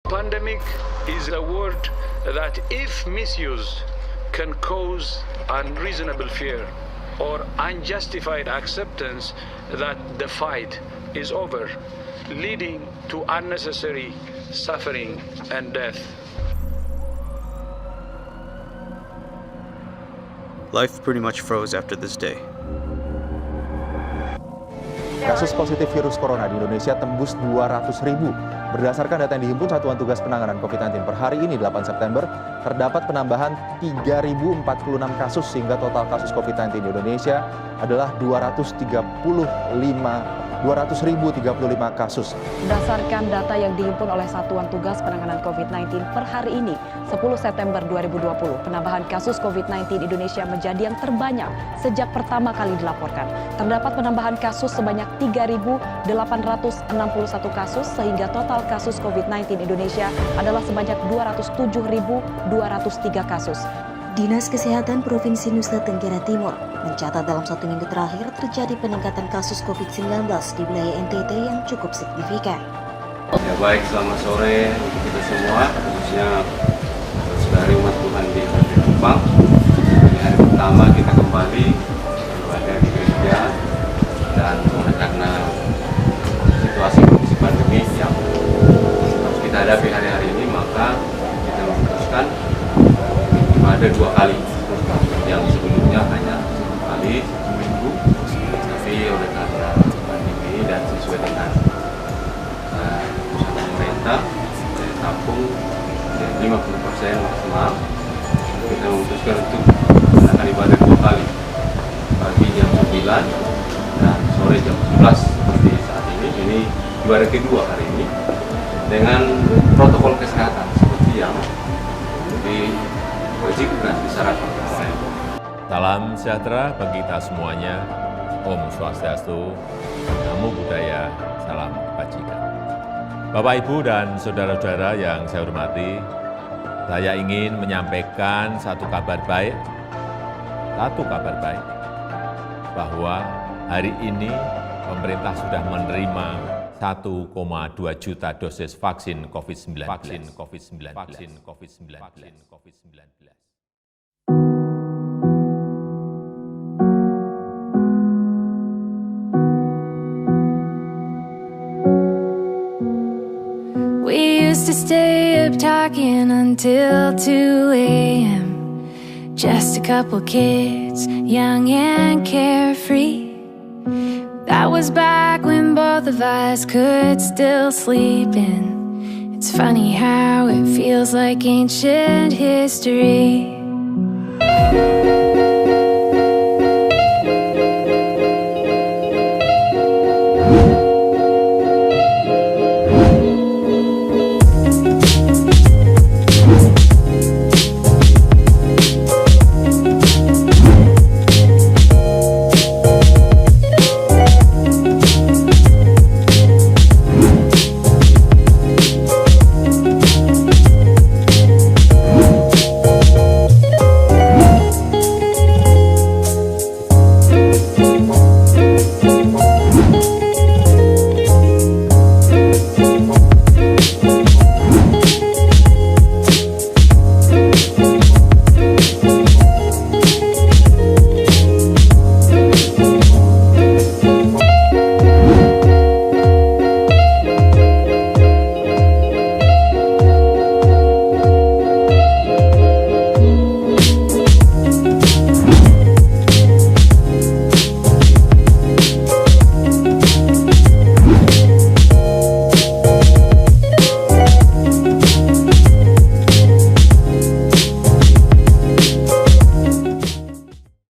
Pandemic is a word that, if misused, can cause unreasonable fear or unjustified acceptance that the fight is over, leading to unnecessary suffering and death. Life pretty much froze after this day. Kasus positif virus corona di Indonesia tembus 200.000. Berdasarkan data yang dihimpun Satuan Tugas Penanganan COVID-19 per hari ini 8 September, terdapat penambahan 3.046 kasus sehingga total kasus COVID-19 di Indonesia adalah 200.035 kasus. Berdasarkan data yang dihimpun oleh Satuan Tugas Penanganan COVID-19 per hari ini, 10 September 2020, penambahan kasus COVID-19 Indonesia menjadi yang terbanyak sejak pertama kali dilaporkan. Terdapat penambahan kasus sebanyak 3.861 kasus sehingga total kasus COVID-19 Indonesia adalah sebanyak 207.203 kasus. Dinas Kesehatan Provinsi Nusa Tenggara Timur mencatat dalam 1 minggu terakhir terjadi peningkatan kasus COVID-19 di wilayah NTT yang cukup signifikan. Ya baik, selamat sore untuk kita semua, khususnya saudari umat Tuhan di Jepang. Di hari pertama kita kembali beribadah di gereja, dan karena situasi kondisi pandemi yang harus kita hadapi hari-hari ini, maka kita memutuskan ada 2 kali, yang sebelumnya hanya 1 kali seminggu, tapi oleh karena pandemi dan sesuai dengan keputusan pemerintah dari tampung 50% maksimal, kita memutuskan untuk melakukan ibadah 2 kali, pagi jam 9 dan sore jam 11 seperti saat ini. Ini ibadah kedua hari ini dengan protokol kesehatan seperti yang diwajibkan disyaratkan. Salam sejahtera bagi kita semuanya. Om Swastiastu, Namo Buddhaya, salam kebajikan. Bapak, Ibu, dan saudara-saudara yang saya hormati, saya ingin menyampaikan satu kabar baik, bahwa hari ini pemerintah sudah menerima 1,2 juta dosis vaksin COVID-19. We used to stay up talking until 2 a.m. Just a couple kids, young and carefree. That was back when both of us could still sleep in. It's funny how it feels like ancient history.